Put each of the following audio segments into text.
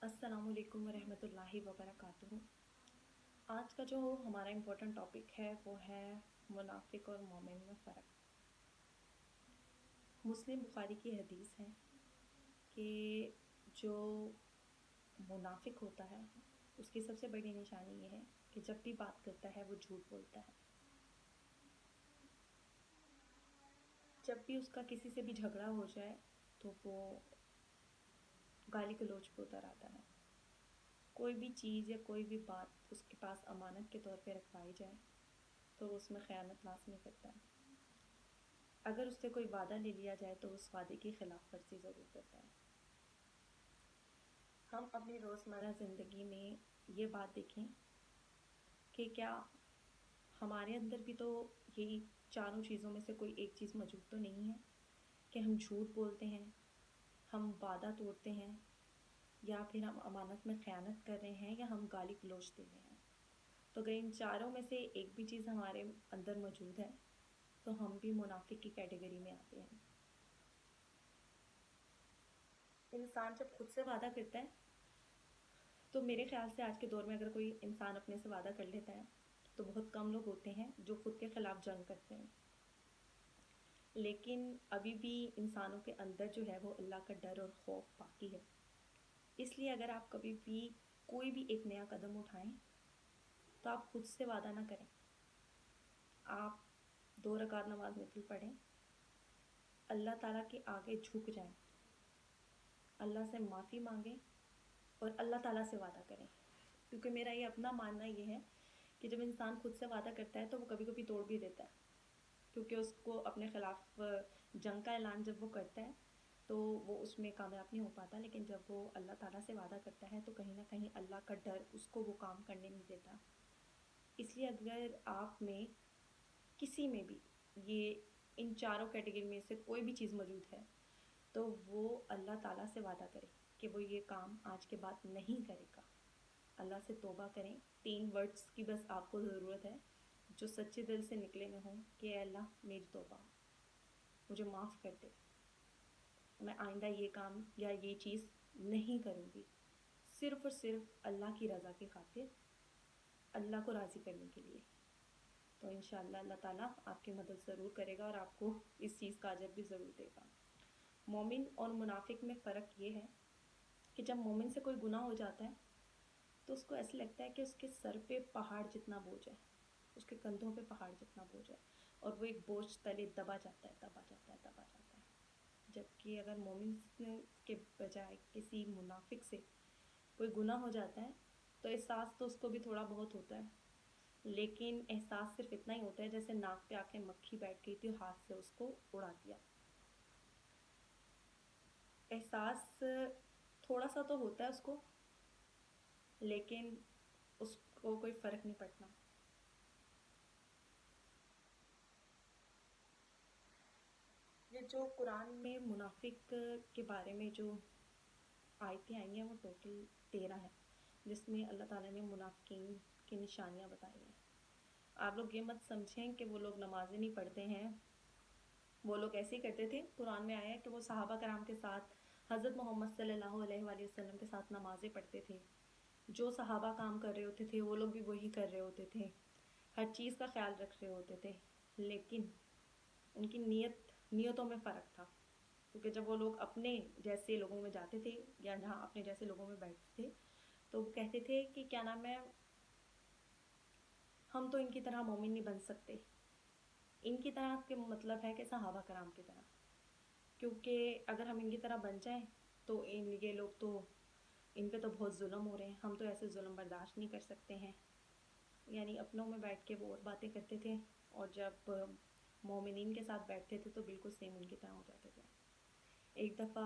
अस्सलाम वालेकुम वरहमतुल्लाहि वबरकातुहू। आज का जो हमारा इम्पोर्टेंट टॉपिक है वो है मुनाफिक और मोमिन में फ़र्क। मुस्लिम बुखारी की हदीस है कि जो मुनाफिक होता है उसकी सबसे बड़ी निशानी ये है कि जब भी बात करता है वो झूठ बोलता है। जब भी उसका किसी से भी झगड़ा हो जाए तो वो गाली गलौज पे उतर आता है। कोई भी चीज़ या कोई भी बात उसके पास अमानत के तौर पे रखवाई जाए तो वो उसमें ख़यानत लाज़मी करता है। अगर उससे कोई वादा ले लिया जाए तो उस वादे की खिलाफ वर्जी ज़रूर करता है। हम अपनी रोज़मर्रा ज़िंदगी में ये बात देखें कि क्या हमारे अंदर भी तो यही चारों चीज़ों में से कोई एक चीज़ मौजूद तो नहीं है कि हम झूठ बोलते हैं, हम वादा तोड़ते हैं, या फिर हम अमानत में ख़यानत कर रहे हैं, या हम गाली गलौज दे रहे हैं। तो अगर इन चारों में से एक भी चीज़ हमारे अंदर मौजूद है तो हम भी मुनाफिक की कैटेगरी में आते हैं। इंसान जब खुद से वादा करता है तो मेरे ख़्याल से आज के दौर में अगर कोई इंसान अपने से वादा कर लेता है तो बहुत कम लोग होते हैं जो खुद के ख़िलाफ़ जंग करते हैं। लेकिन अभी भी इंसानों के अंदर जो है वो अल्लाह का डर और खौफ बाकी है। इसलिए अगर आप कभी भी कोई भी एक नया कदम उठाएं तो आप खुद से वादा ना करें। आप 2 रकात नमाज नफिल पढ़ें, अल्लाह ताला के आगे झुक जाएं, अल्लाह से माफ़ी मांगें और अल्लाह ताला से वादा करें। क्योंकि मेरा ये अपना मानना ये है कि जब इंसान खुद से वादा करता है तो वो कभी कभी तोड़ भी देता है, क्योंकि उसको अपने ख़िलाफ़ जंग का ऐलान जब वो करता है तो वो उसमें कामयाब नहीं हो पाता। लेकिन जब वो अल्लाह ताला से वादा करता है तो कहीं ना कहीं अल्लाह का डर उसको वो काम करने नहीं देता। इसलिए अगर आप में किसी में भी ये इन चारों कैटेगरी में से कोई भी चीज़ मौजूद है तो वो अल्लाह ताला से वादा करे कि वो ये काम आज के बाद नहीं करेगा। अल्लाह से तौबा करें। 3 वर्ड्स की बस आपको ज़रूरत है जो सच्चे दिल से निकले में हों कि ए अल्लाह मेरी तौबा, मुझे माफ़ कर दे, मैं आइंदा ये काम या ये चीज़ नहीं करूँगी, सिर्फ़ और सिर्फ़ अल्लाह की रज़ा की खातिर, अल्लाह को राज़ी करने के लिए। तो इंशाअल्लाह अल्लाह ताला आपकी मदद ज़रूर करेगा और आपको इस चीज़ का अजर भी ज़रूर देगा। मोमिन और मुनाफिक में फ़र्क ये है कि जब मोमिन से कोई गुनाह हो जाता है तो उसको ऐसे लगता है कि उसके सर पे पहाड़ जितना बोझ है, उसके कंधों पे पहाड़ जितना बोझ है, और वो एक बोझ तले दबा जाता है, दबा जाता है, दबा जाता है। जबकि अगर मोमिन के बजाय किसी मुनाफिक से कोई गुनाह हो जाता है तो एहसास तो उसको भी थोड़ा बहुत होता है, लेकिन एहसास सिर्फ इतना ही होता है जैसे नाक पे आके मक्खी बैठ गई थी, हाथ से उसको उड़ा दिया। एहसास थोड़ा सा तो होता है उसको, लेकिन उसको कोई फ़र्क नहीं पड़ता। ये जो कुरान में मुनाफिक के बारे में जो आयतें आई हैं वो टोटल 13 हैं, जिसमें अल्लाह ताला ने मुनाफिकीन की निशानियां बताई हैं। आप लोग ये मत समझें कि वो लोग नमाज़ें नहीं पढ़ते हैं, वो लोग ऐसे ही करते थे। कुरान में आया है कि वो सहाबा कराम के साथ, हज़रत मोहम्मद सल्लल्लाहु अलैहि वसल्लम के साथ नमाज़ें पढ़ते थे। जो सहाबा काम कर रहे होते थे वो लोग भी वही कर रहे होते थे, हर चीज़ का ख्याल रख रहे होते थे, लेकिन उनकी नियतों में फ़र्क था। क्योंकि जब वो लोग अपने जैसे लोगों में जाते थे या जहाँ अपने जैसे लोगों में बैठते थे तो वो कहते थे कि क्या नाम है, हम तो इनकी तरह मोमिन नहीं बन सकते। इनकी तरह के मतलब है कि सहाबा कराम की तरह, क्योंकि अगर हम इनकी तरह बन जाएं तो ये लोग तो, इन पे तो बहुत जुल्म हो रहे हैं, हम तो ऐसे जुल्म बर्दाश्त नहीं कर सकते हैं। यानी अपनों में बैठ के वो और बातें करते थे, और जब मोमिनीन के साथ बैठते थे तो बिल्कुल सेम उनकी तरह हो जाते थे। एक दफ़ा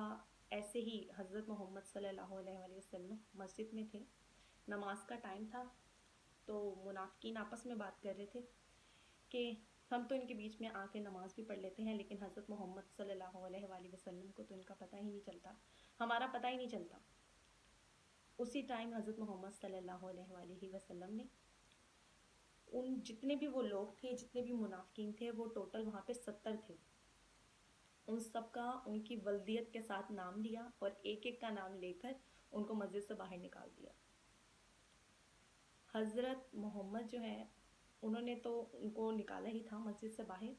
ऐसे ही हज़रत मोहम्मद सल्लल्लाहु अलैहि वसल्लम मस्जिद में थे, नमाज का टाइम था, तो मुनाफिकीन आपस में बात कर रहे थे कि हम तो इनके बीच में आके नमाज भी पढ़ लेते हैं, लेकिन हज़रत मोहम्मद सल्लल्लाहु अलैहि वसल्लम को तो इनका पता ही नहीं चलता, हमारा पता ही नहीं चलता। उसी टाइम हज़रत मोहम्मद सल्लल्लाहु अलैहि वसल्लम ने उन जितने भी वो लोग थे, जितने भी मुनाफिकीन थे, वो टोटल वहाँ पे 70 थे, उन सब का उनकी वल्दियत के साथ नाम लिया और एक एक का नाम लेकर ان کو مسجد سے باہر نکال دیا۔ حضرت محمد جو ہے انہوں نے تو ان کو نکالا ہی تھا مسجد سے باہر،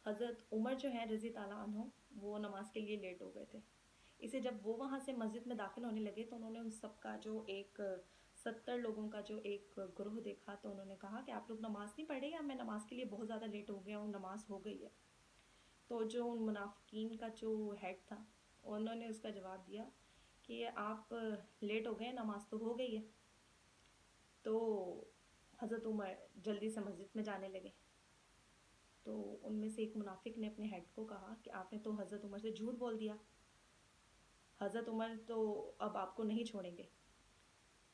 حضرت عمر جو ہیں رضی تعالیٰ عنہ وہ نماز کے لیے لیٹ ہو گئے تھے۔ اسے جب وہ وہاں سے مسجد میں داخل ہونے لگے تو انہوں نے ان سب کا جو ایک 70 لوگوں کا جو ایک گروہ دیکھا تو انہوں نے کہا کہ آپ لوگ نماز نہیں پڑھ رہے یا میں نماز کے لیے بہت زیادہ لیٹ ہو گیا ہوں، نماز ہو گئی ہے۔ تو جو ان منافقین کا جو ہیڈ تھا انہوں نے اس کا جواب دیا کہ آپ لیٹ ہو گئے، نماز تو ہو گئی ہے۔ تو حضرت عمر جلدی سے مسجد میں جانے لگے، تو ان میں سے ایک منافق نے اپنے ہیڈ کو کہا کہ آپ نے تو حضرت عمر سے جھوٹ بول دیا، حضرت عمر تو اب آپ کو نہیں چھوڑیں گے۔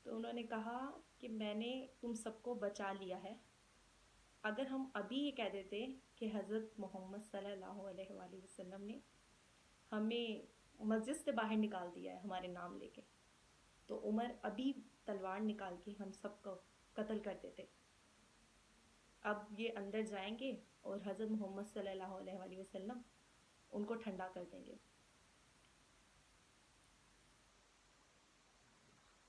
تو انہوں نے کہا کہ میں نے تم سب کو بچا لیا ہے، اگر ہم ابھی یہ کہہ دیتے کہ حضرت محمد صلی اللہ علیہ وآلہ وسلم نے ہمیں مسجد سے باہر نکال دیا ہے ہمارے نام لے کے، تو عمر ابھی تلوار نکال کے ہم سب کو قتل کر دیتے۔ اب یہ اندر جائیں گے اور حضرت محمد صلی اللہ علیہ وآلہ وسلم ان کو ٹھنڈا کر دیں گے۔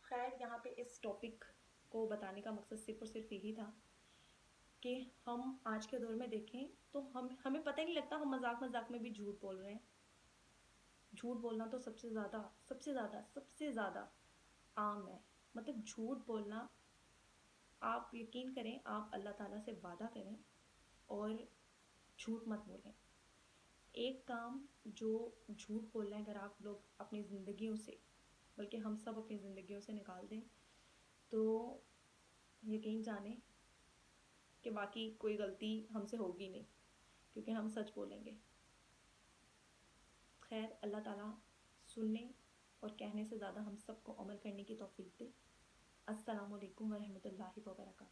خیر یہاں پہ اس ٹاپک کو بتانے کا مقصد صرف اور صرف یہی تھا کہ ہم آج کے دور میں دیکھیں تو ہمیں پتہ ہی نہیں لگتا، ہم مذاق مذاق میں بھی جھوٹ بول رہے ہیں۔ جھوٹ بولنا تو سب سے زیادہ عام ہے، مطلب جھوٹ بولنا، آپ یقین کریں، آپ اللہ تعالیٰ سے وعدہ کریں اور جھوٹ مت بولیں۔ ایک کام جو جھوٹ بولنا ہے اگر آپ لوگ اپنی زندگیوں سے، بلکہ ہم سب اپنی زندگیوں سے نکال دیں تو یقین جانیں کہ باقی کوئی غلطی ہم سے ہوگی نہیں، کیونکہ ہم سچ بولیں گے۔ خیر اللہ تعالیٰ سننے اور کہنے سے زیادہ ہم سب کو عمل کرنے کی توفیق دے۔ السلام علیکم ورحمۃ اللہ وبرکاتہ۔